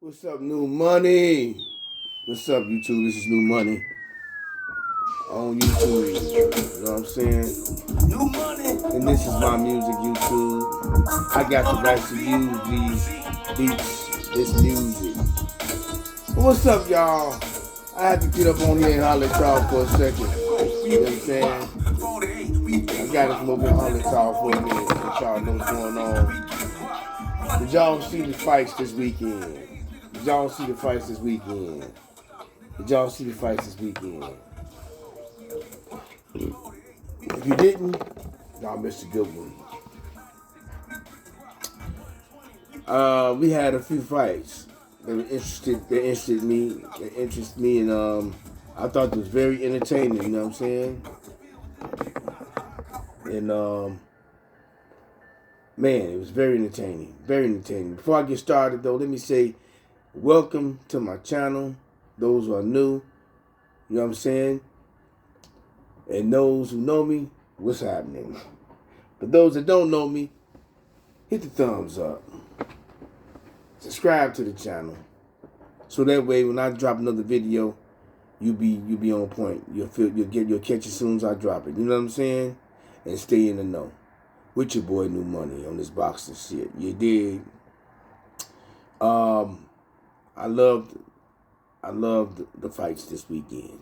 What's up, New Money? What's up, YouTube? This is New Money on YouTube. You know what I'm saying? New Money. And this is my music, YouTube. I got the rights to use these beats, this music. But what's up, y'all? I had to get up on here and holler at y'all for a second. You know what I'm saying? I got to come over and holler at y'all for a minute. Let y'all know what's going on. Did y'all see the fights this weekend? Did y'all see the fights this weekend? Did y'all see the fights this weekend? If you didn't, y'all missed a good one. We had a few fights that interested me, and I thought it was very entertaining. You know what I'm saying? And man, it was very entertaining, very entertaining. Before I get started, though, let me say welcome to my channel. Those who are new, you know what I'm saying? And those who know me, what's happening? But those that don't know me, hit the thumbs up. Subscribe to the channel. So that way when I drop another video, you'll be on point. You'll catch it as soon as I drop it. You know what I'm saying? And stay in the know. With your boy New Money on this boxing shit. You dig? I loved the fights this weekend.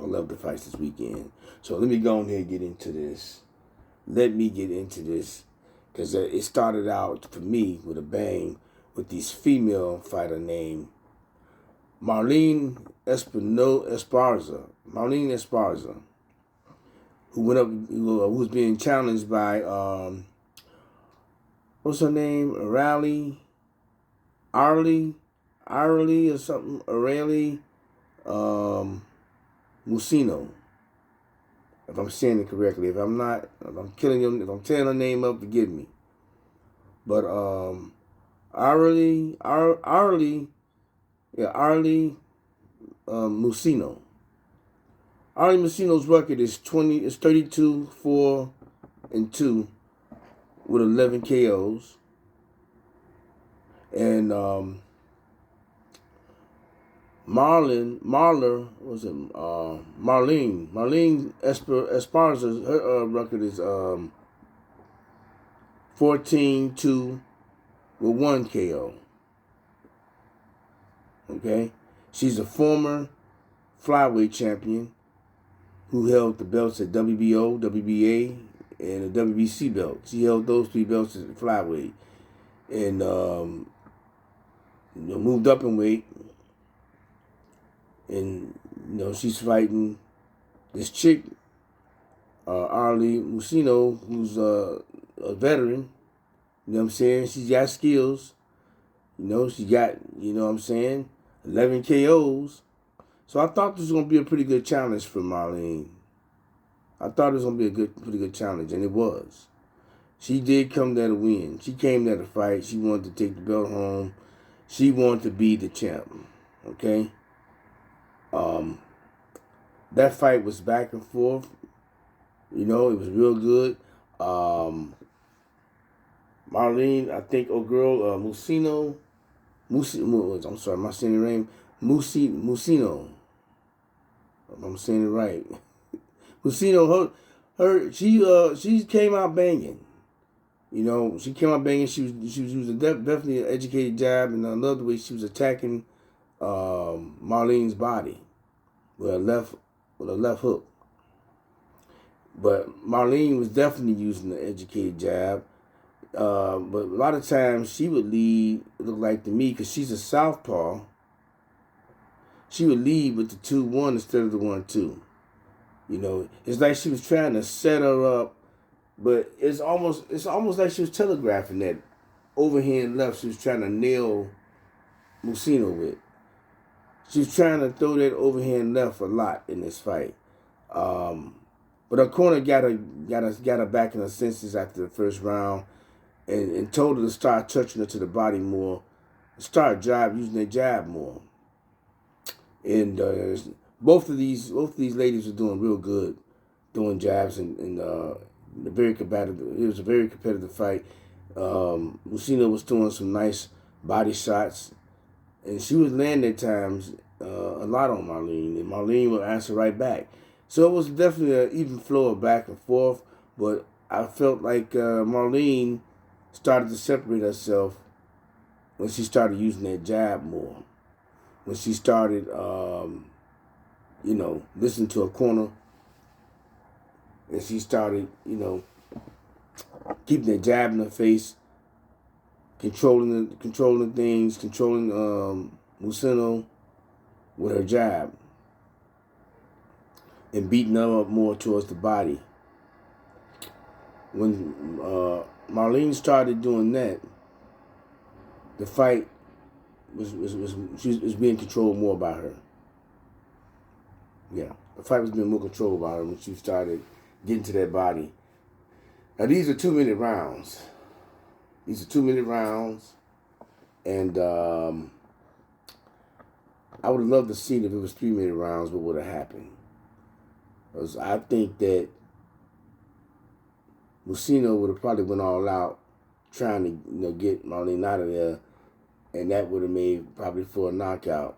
I love the fights this weekend. So let me go on here and get into this. Let me get into this. Because it started out, for me, with a bang, with this female fighter named Marlene Esparza. Marlene Esparza. Who went up, who was being challenged by, what's her name? Arlie or something, Areli Musino. If I'm saying it correctly. If I'm not, if I'm killing him, if I'm tearing her name up, forgive me. But Arlie Musino. Arlie Musino's record is 32-4-2 with 11 KOs. And Marlene Esparza's her record is 14-2 with 1 KO. Okay, she's a former flyweight champion who held the belts at WBO, WBA, and the WBC belt. She held those 3 belts at flyweight, and moved up in weight. And, she's fighting this chick, Arlie Musino, who's a veteran. You know what I'm saying? She's got skills. She got, 11 KOs. So I thought this was going to be a pretty good challenge for Marlene. I thought it was going to be a pretty good challenge, and it was. She did come there to win. She came there to fight. She wanted to take the belt home. She wanted to be the champ. Okay? That fight was back and forth. It was real good. Marlene, I think, Musino. I'm sorry, am I saying the name? Musino. If I'm saying it right. Musino, she came out banging. She came out banging. She was definitely an educated jab, and I love the way she was attacking Marlene's body with a left hook. But Marlene was definitely using the educated jab. But a lot of times she would lead, it looked like to me, because she's a southpaw, she would lead with the 2-1 instead of the 1-2. It's like she was trying to set her up, but it's almost like she was telegraphing that overhand left she was trying to nail Musino with. She was trying to throw that overhand left a lot in this fight. But her corner got her back in her senses after the first round, and told her to start touching her to the body more, start using their jab more. And both of these ladies were doing real good, doing jabs, and very competitive. It was a very competitive fight. Musino was doing some nice body shots, and she was landing at times a lot on Marlene, and Marlene would answer right back. So it was definitely an even flow of back and forth, but I felt like Marlene started to separate herself when she started using that jab more. When she started, listening to a corner, and she started, keeping that jab in her face, controlling things, controlling Musino with her jab, and beating them up more towards the body. When Marlene started doing that, the fight was being controlled more by her. Yeah, the fight was being more controlled by her when she started getting to that body. Now these are 2-minute rounds. And I would have loved to see if it was 3-minute rounds, what would have happened. Because I think that Musino would have probably went all out trying to get Marlene out of there, and that would have made probably for a knockout,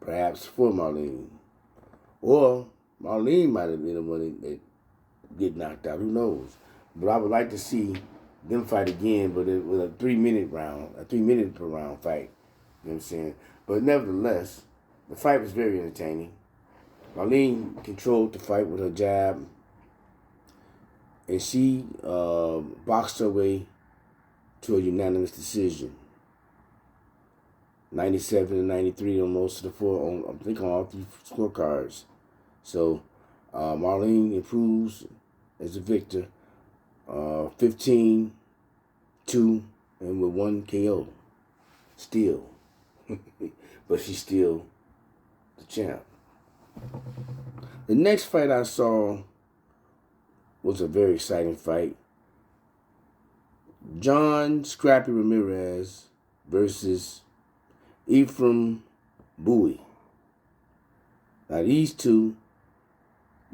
perhaps for Marlene. Or Marlene might have been the one that get knocked out. Who knows? But I would like to see them fight again, but with a 3-minute round, a 3-minute per round fight. You know what I'm saying? But nevertheless, the fight was very entertaining. Marlene controlled the fight with her jab, and she boxed her way to a unanimous decision. 97-93 on most of the four, I think on all 3 scorecards. So Marlene improves as a victor, 15-2, and with 1 KO. Still. But she's still the champ. The next fight I saw was a very exciting fight. John Scrappy Ramirez versus Ephraim Bowie. Now these two,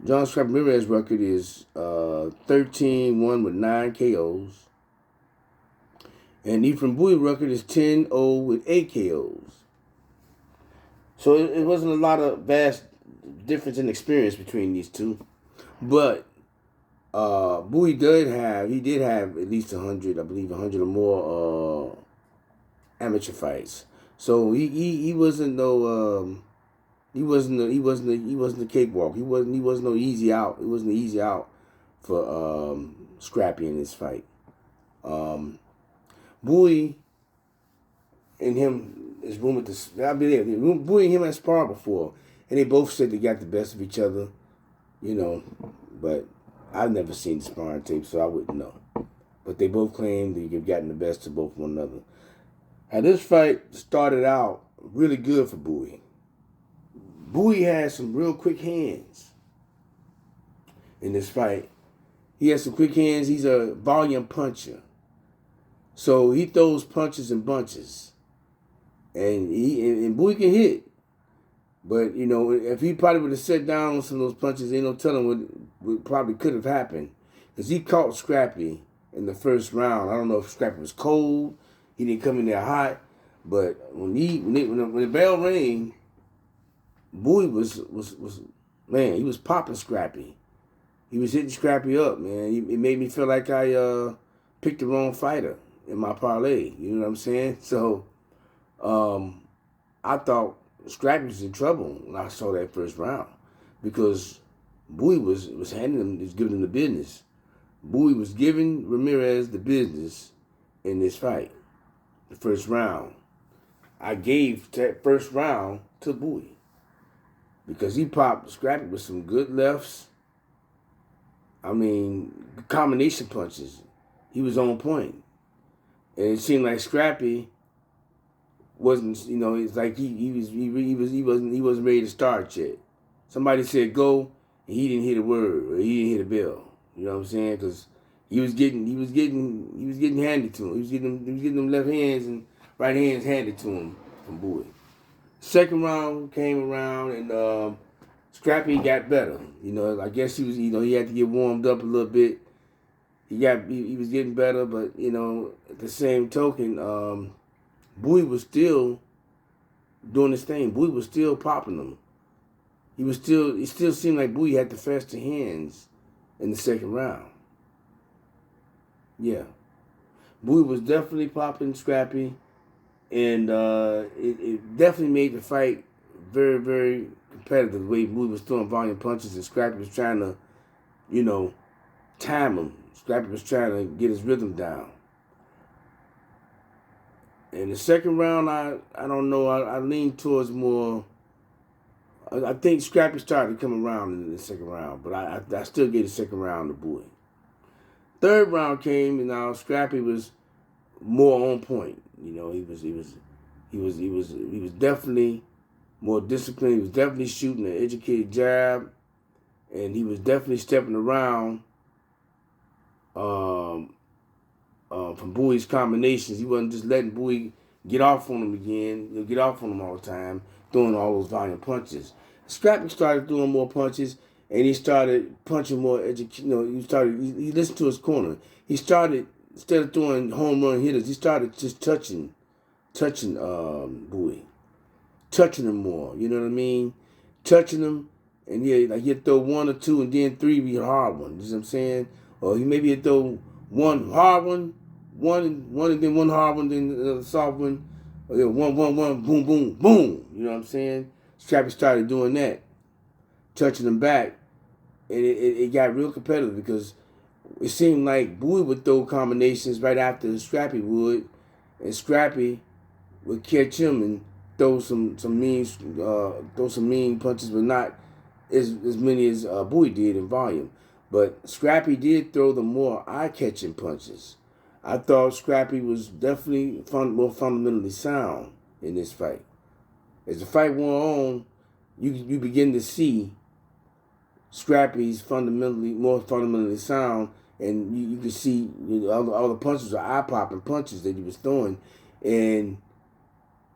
John Scrappy Ramirez's record is 13-1 with 9 KOs. And Ephraim Bowie's record is 10-0 with 8 KOs. So it wasn't a lot of vast difference in experience between these two. But Bowie did have at least 100, I believe 100 or more amateur fights. So he wasn't no he wasn't a cakewalk. He wasn't no easy out. It wasn't an easy out for Scrappy in this fight. Bowie and him is rumored to. I believe Bowie and him had sparred before, and they both said they got the best of each other, But I've never seen the sparring tape, so I wouldn't know. But they both claimed they've gotten the best of both one another. Now this fight started out really good for Bowie. Bowie had some real quick hands in this fight. He has some quick hands. He's a volume puncher. So he throws punches in bunches. And Bowie can hit. But, if he probably would have sat down on some of those punches, ain't no telling what probably could have happened. Because he caught Scrappy in the first round. I don't know if Scrappy was cold. He didn't come in there hot. But when the bell rang, Bowie was he was popping Scrappy. He was hitting Scrappy up, man. It made me feel like I picked the wrong fighter in my parlay. You know what I'm saying? So I thought Scrappy was in trouble when I saw that first round, because Bowie was giving him the business. Bowie was giving Ramirez the business in this fight, the first round. I gave that first round to Bowie because he popped Scrappy with some good lefts. I mean, combination punches. He was on point, and it seemed like Scrappy wasn't, it's like he wasn't ready to start yet. Somebody said go, and he didn't hear the word, or he didn't hear the bell. You know what I'm saying? Because he was getting handed to him. He was getting them left hands and right hands handed to him from Bowie. Second round came around, and Scrappy got better. I guess he was, he had to get warmed up a little bit. He was getting better, but at the same token, Bowie was still doing his thing. Bowie was still popping them. It still seemed like Bowie had the faster hands in the second round. Yeah. Bowie was definitely popping Scrappy, and it definitely made the fight very, very competitive. The way Bowie was throwing volume punches and Scrappy was trying to, time him. Scrappy was trying to get his rhythm down. In the second round, I don't know. I lean towards more. I think Scrappy started to come around in the second round, but I still gave the second round to Bowie. Third round came, and now Scrappy was more on point. He was definitely more disciplined. He was definitely shooting an educated jab, and he was definitely stepping around from Bowie's combinations. He wasn't just letting Bowie get off on him again, get off on him all the time, throwing all those volume punches. Scrappy started throwing more punches, and he started punching more. He listened to his corner. He started, instead of throwing home run hitters, he started just touching Bowie, touching him more. You know what I mean? Touching him, and he'd throw one or two, and then three be a hard one. You know what I'm saying? Or he'd throw one hard one, and then one hard one, then another soft one. Or one, boom, boom, boom. You know what I'm saying? Scrappy started doing that, touching them back, and it got real competitive because it seemed like Bowie would throw combinations right after Scrappy would, and Scrappy would catch him and throw some mean punches, but not as many as Bowie did in volume. But Scrappy did throw the more eye-catching punches. I thought Scrappy was definitely more fundamentally sound in this fight. As the fight went on, you begin to see Scrappy's more fundamentally sound, and you can see all the punches are eye-popping punches that he was throwing. And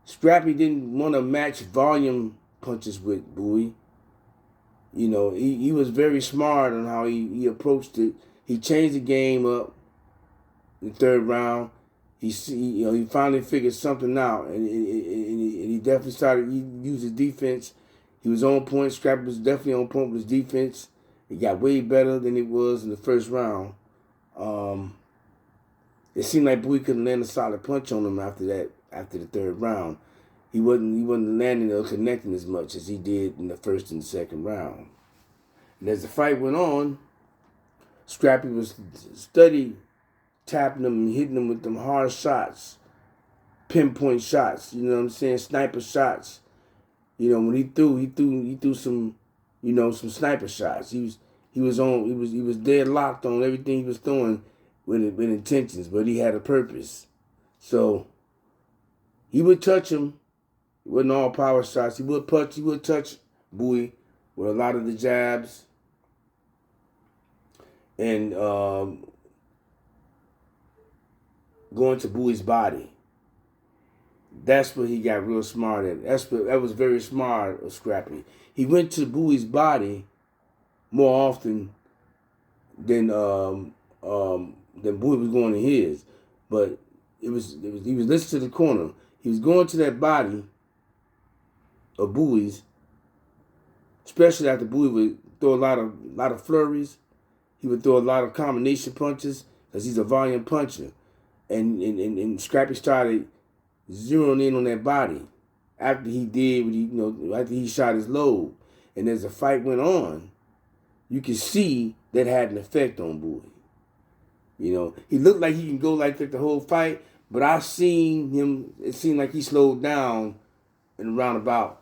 Scrappy didn't want to match volume punches with Bowie. He was very smart on how he approached it. He changed the game up in the third round. He finally figured something out, and he definitely started. He used his defense. He was on point. Scrappy was definitely on point with his defense. It got way better than it was in the first round. It seemed like Bowie couldn't land a solid punch on him after that. After the third round, he wasn't landing or connecting as much as he did in the first and second round. And as the fight went on, Scrappy was steady tapping him and hitting him with them hard shots, pinpoint shots. You know what I'm saying? Sniper shots. When he threw some, some sniper shots. He was dead locked on everything he was throwing with intentions, but he had a purpose. So he would touch him. It wasn't all power shots. He would touch Bowie with a lot of the jabs. And going to Bowie's body. That's what he got real smart at. That was very smart of Scrappy. He went to Bowie's body more often than Bowie was going to his. But he was listening to the corner. He was going to that body of Bowie's, especially after Bowie would throw a lot of flurries. He would throw a lot of combination punches because he's a volume puncher. And Scrappy started zeroing in on that body after he did after he shot his load. And as the fight went on, you could see that had an effect on Bowie. He looked like he can go like that the whole fight, but I seen him, it seemed like he slowed down in around about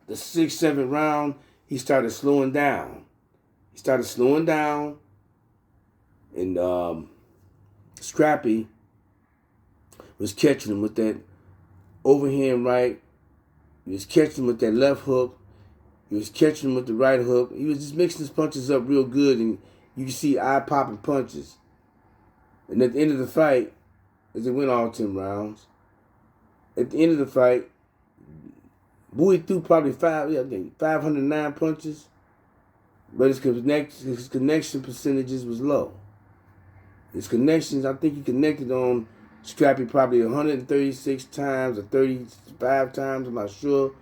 the 6th, 7th round. He started slowing down. And Scrappy was catching him with that overhand right. He was catching him with that left hook. He was catching him with the right hook. He was just mixing his punches up real good, and you can see eye-popping punches. And at the end of the fight, as it went all 10 rounds, at the end of the fight, Bowie threw probably 509 punches, but his connection percentages was low. His connections, I think he connected on Scrappy probably 136 times or 35 times, I'm not sure.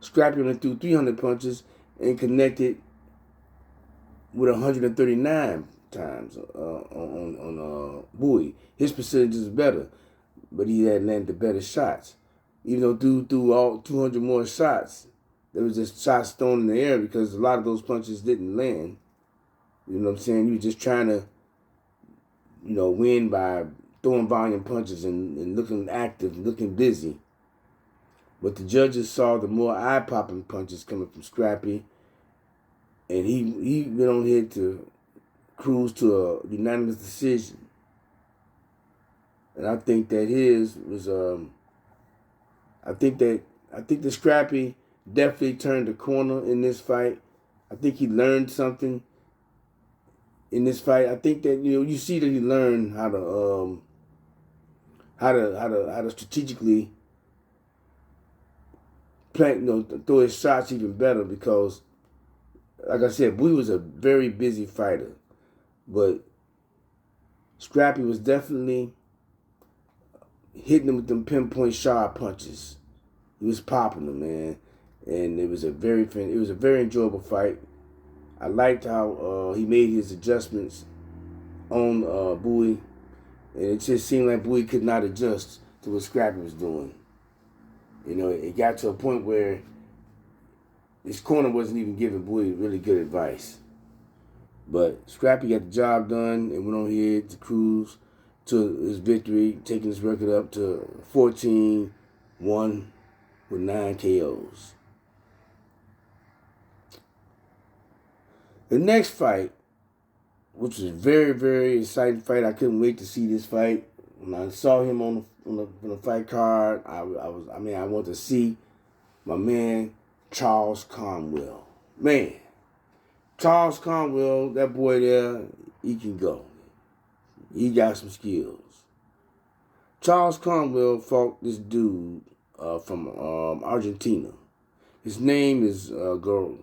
Scrappy only threw 300 punches and connected with 139 times on Bowie. His percentage is better, but he had landed better shots. Even though dude threw all 200 more shots, there was just shots thrown in the air because a lot of those punches didn't land. You know what I'm saying? He was just trying to, win by throwing volume punches and looking active, looking busy. But the judges saw the more eye-popping punches coming from Scrappy, and he went on ahead to cruise to a unanimous decision. And I think that his was I think that Scrappy definitely turned the corner in this fight. I think he learned something in this fight. I think that you see that he learned how to strategically play, throw his shots even better because, like I said, Bowie was a very busy fighter, but Scrappy was definitely hitting him with them pinpoint sharp punches. He was popping them, man, and it was a very enjoyable fight. I liked how he made his adjustments on Bowie, and it just seemed like Bowie could not adjust to what Scrappy was doing. It got to a point where his corner wasn't even giving Bowie really good advice. But Scrappy got the job done and went on here to cruise to his victory, taking his record up to 14-1 with 9 KOs. The next fight, which was a very, very exciting fight, I couldn't wait to see this fight. When I saw him on the fight card, I wanted to see my man Charles Conwell. Man, Charles Conwell, that boy there, he can go. He got some skills. Charles Conwell fought this dude from Argentina. His name is Gerardo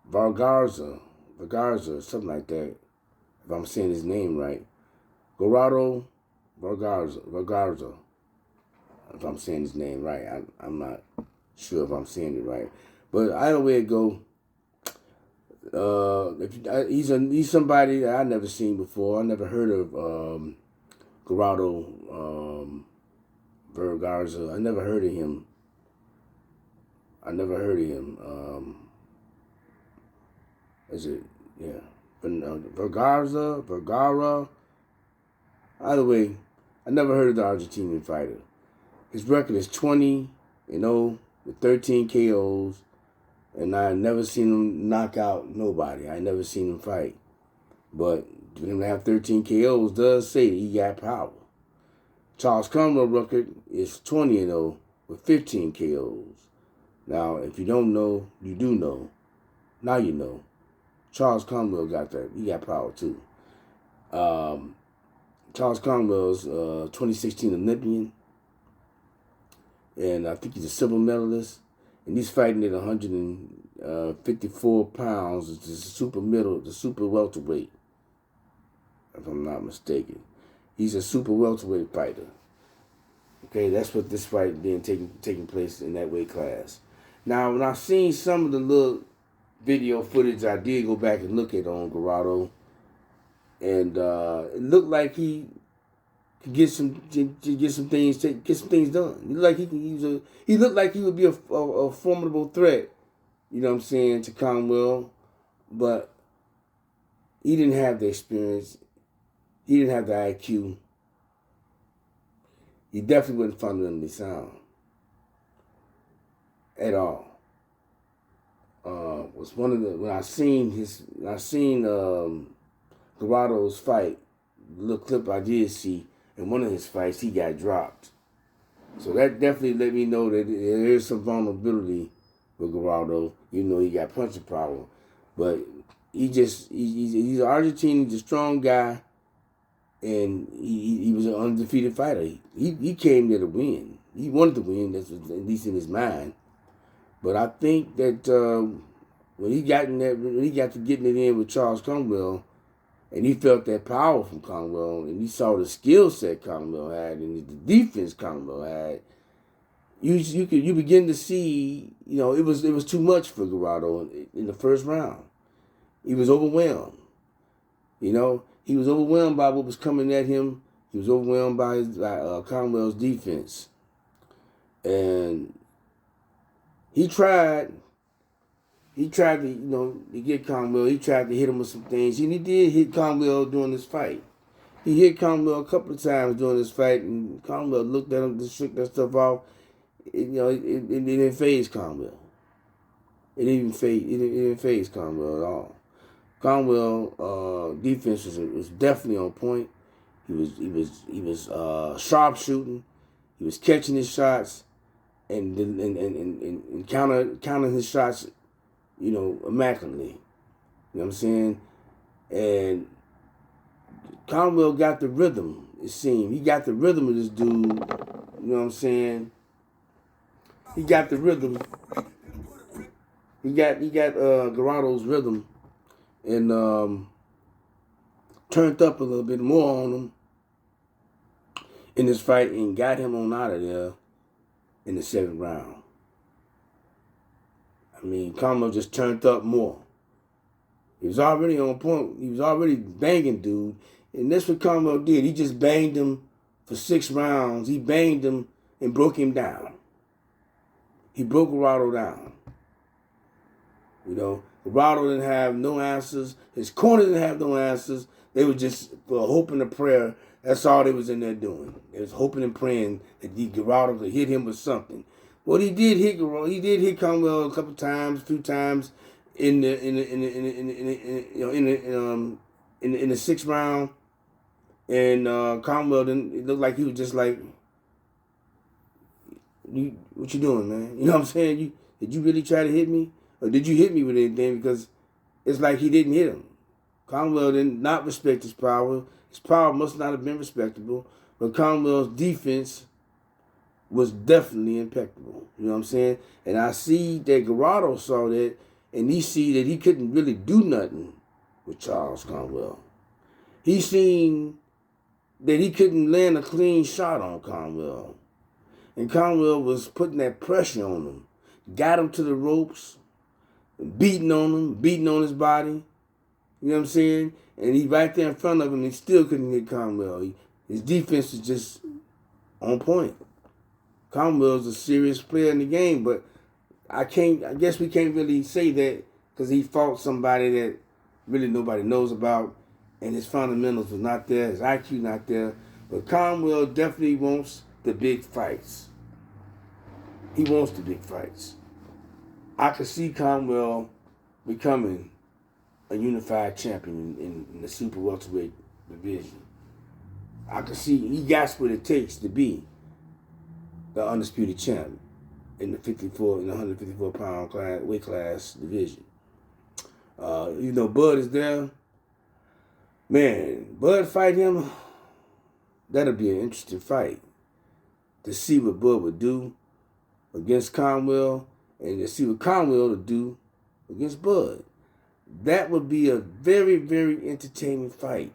Vergara, something like that, if I'm saying his name right. Gerardo Vergara, if I'm saying his name right. I'm not sure if I'm saying it right. But either way it go, he's somebody that I never seen before. I never heard of Gerardo Vergara. I never heard of him. Is it, yeah, Vergara? Either way, I never heard of the Argentinian fighter. His record is 20-0 with 13 KOs, and I never seen him knock out nobody. I never seen him fight. But for him to have 13 KOs does say that he got power. Charles Conwell record is 20-0 with 15 KOs. Now, if you don't know, you do know. Now you know. Charles Conwell got that. He got power too. Charles Conwell's 2016 Olympian, and I think he's a silver medalist. And he's fighting at 154 pounds. It's the super welterweight, if I'm not mistaken. He's a super welterweight fighter. Okay, that's what this fight being taking place in that weight class. Now, when I seen some of the little video footage, I did go back and look at on Gerardo, and it looked like he could get some things done. He looked like he would be a formidable threat. You know what I'm saying, to Conwell, but he didn't have the experience. He didn't have the IQ. He definitely wasn't fundamentally sound at all. Was one of the when I seen Gerardo's fight, the little clip I did see in one of his fights, he got dropped. So that definitely let me know that there is some vulnerability with Gerardo. He got punching power, but he's an Argentine. He's a strong guy, and he was an undefeated fighter. He came there to win. He wanted to win. That's at least in his mind. But I think that when he got to getting it in with Charles Conwell, And he felt that power from Conwell, and he saw the skill set Conwell had and the defense Conwell had. You begin to see, it was too much for Gerardo in the first round. He was overwhelmed. He was overwhelmed by what was coming at him. He was overwhelmed by Conwell's defense, and he tried to get Conwell. He tried to hit him with some things, and he did hit Conwell during this fight. He hit Conwell a couple of times during this fight, and Conwell looked at him to shook that stuff off. It didn't faze Conwell. It didn't faze Conwell at all. Conwell defense was definitely on point. He was sharp shooting. He was catching his shots and counting his shots, immaculately. You know what I'm saying? And Conwell got the rhythm, it seemed. He got the rhythm of this dude. You know what I'm saying? He got the rhythm. He got Gerardo's rhythm and turned up a little bit more on him in this fight and got him on out of there in the 7th round. I mean, Conwell just turned up more. He was already on point. He was already banging dude. And that's what Conwell did. He just banged him for 6 rounds. He banged him and broke him down. He broke Gerardo down. Gerardo didn't have no answers. His corner didn't have no answers. They were just hoping and prayer. That's all they was in there doing. They was hoping and praying that Gerardo could hit him with something. Well, he did hit Gerardo. He did hit Conwell a couple times, 2 times in the 6th round. And Conwell didn't. It looked like he was just like, what you doing, man? You know what I'm saying? Did you really try to hit me? Or did you hit me with anything? Because it's like he didn't hit him. Conwell did not respect his power. His power must not have been respectable. But Conwell's defense was definitely impeccable. You know what I'm saying? And I see that Gerardo saw that, and he see that he couldn't really do nothing with Charles Conwell. He seen that he couldn't land a clean shot on Conwell. And Conwell was putting that pressure on him. Got him to the ropes, beating on him, beating on his body. You know what I'm saying? And he right there in front of him, he still couldn't hit Conwell. His defense is just on point. Conwell's a serious player in the game, but I guess we can't really say that because he fought somebody that really nobody knows about, and his fundamentals was not there, his IQ not there. But Conwell definitely wants the big fights. He wants the big fights. I could see Conwell becoming a unified champion in the super welterweight division. I could see he got what it takes to be the undisputed champ in the 154-pound weight class division. Bud is there. Man, Bud fight him. That'll be an interesting fight to see what Bud would do against Conwell and to see what Conwell would do against Bud. That would be a very, very entertaining fight.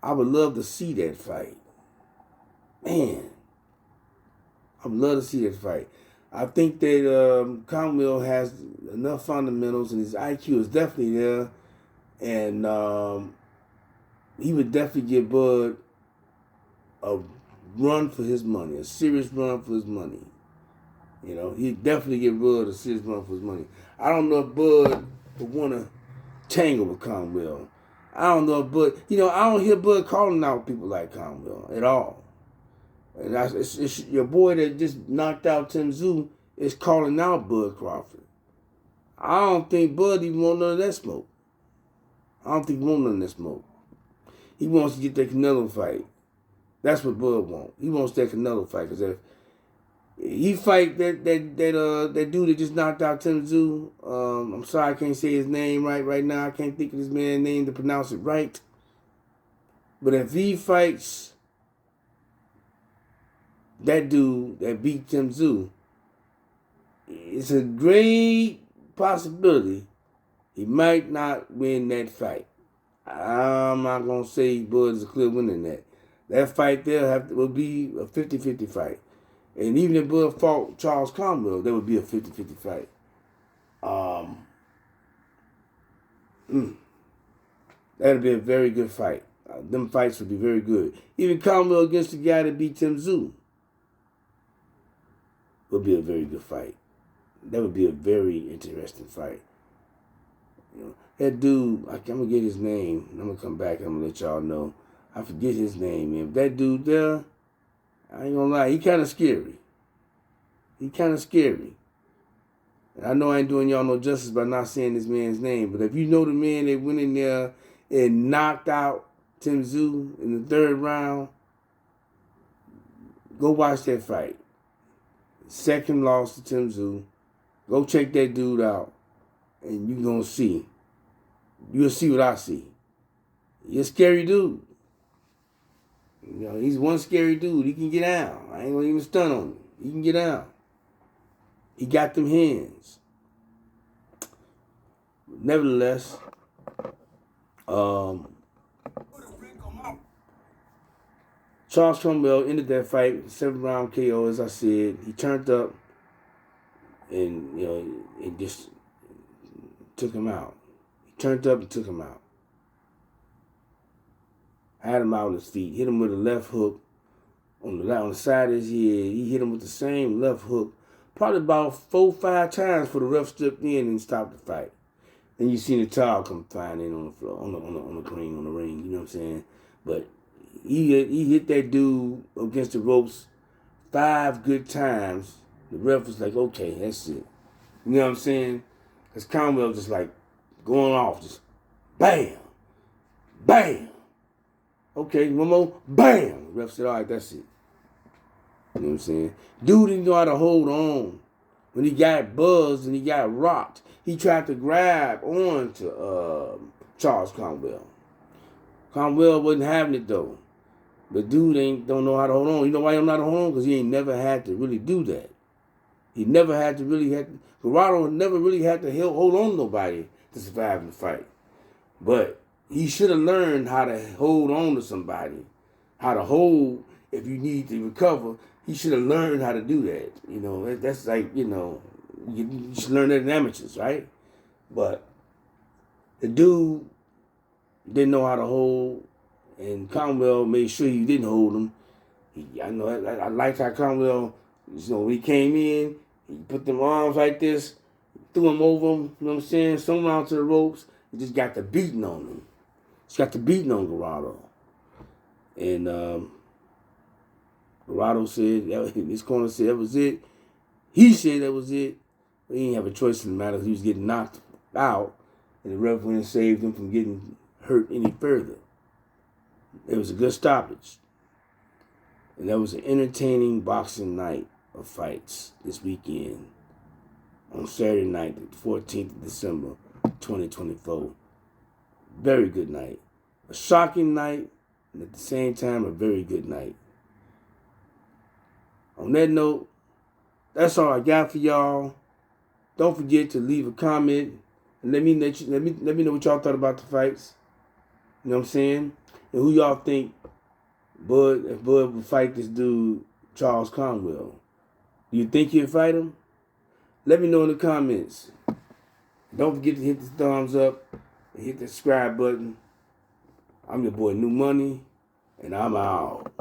I would love to see that fight. Man, I would love to see that fight. I think that Conwell has enough fundamentals and his IQ is definitely there. And he would definitely give Bud a run for his money, a serious run for his money. He'd definitely give Bud a serious run for his money. I don't know if Bud would want to tangle with Conwell. I don't know if Bud, I don't hear Bud calling out people like Conwell at all. And it's your boy that just knocked out Tim Tszyu is calling out Bud Crawford. I don't think Bud even want none of that smoke. I don't think he wants none of that smoke. He wants to get that Canelo fight. That's what Bud wants. He wants that Canelo fight. Because if he fight that dude that just knocked out Tim Tszyu, I'm sorry I can't say his name right now. I can't think of his man's name to pronounce it right. But if he fights that dude that beat Tim Tszyu, it's a great possibility he might not win that fight. I'm not going to say Bud is a clear winner in that. That fight there will be a 50-50 fight. And even if Bud fought Charles Conwell, that would be a 50-50 fight. That'd be a very good fight. Them fights would be very good. Even Conwell against the guy that beat Tim Tszyu would be a very good fight. That would be a very interesting fight. You know, that dude, I'm going to get his name. I'm going to come back and I'm going to let y'all know. I forget his name, man. But that dude there, I ain't going to lie, he kind of scary. He kind of scary. And I know I ain't doing y'all no justice by not saying this man's name, but if you know the man that went in there and knocked out Tim Tszyu in the 3rd round, go watch that fight. 2nd loss to Tim Tszyu. Go check that dude out, and you're going to see. You'll see what I see. He's a scary dude. You know, he's one scary dude. He can get out. I ain't going to even stun on him. He can get out. He got them hands. Nevertheless, Charles Conwell ended that fight, 7th-round KO, as I said. He turned up and, you know, it just took him out. He turned up and took him out. Had him out on his feet. Hit him with a left hook on the side of his head. He hit him with the same left hook probably about 4 or 5 times before the ref stepped in and stopped the fight. Then you seen the towel come flying in on the floor, on the green, on the ring. You know what I'm saying? But he hit that dude against the ropes 5 good times. The ref was like, okay, that's it. You know what I'm saying? Because Conwell just like going off, just bam, bam. Okay, one more, bam. The ref said, all right, that's it. You know what I'm saying? Dude didn't know how to hold on. When he got buzzed and he got rocked, he tried to grab on to Charles Conwell. Conwell wasn't having it though. But dude don't know how to hold on. You know why he don't know how to hold on? Because he ain't never had to really do that. He never had to really Gerardo never really had to hold on to nobody to survive in the fight. But he should have learned how to hold on to somebody. How to hold if you need to recover. He should have learned how to do that. You know, that's like, you know, you should learn that in amateurs, right? But the dude didn't know how to hold, and Conwell made sure he didn't hold him. I liked how Conwell, you know, when he came in, he put them arms like this, threw him over him, you know what I'm saying, threw him out to the ropes, and just got the beating on him. Just got the beating on Gerardo. And Gerardo said, his corner said that was it. He said that was it. But he didn't have a choice in the matter. He was getting knocked out, and the ref went and saved him from getting hurt any further. It was a good stoppage. And that was an entertaining boxing night of fights this weekend on Saturday night, the 14th of December, 2024. Very good night. A shocking night, and at the same time, a very good night. On that note, that's all I got for y'all. Don't forget to leave a comment and let me know what y'all thought about the fights. You know what I'm saying? And who y'all think if Bud would fight this dude, Charles Conwell. Do you think he'd fight him? Let me know in the comments. Don't forget to hit the thumbs up and hit the subscribe button. I'm your boy New Money, and I'm out.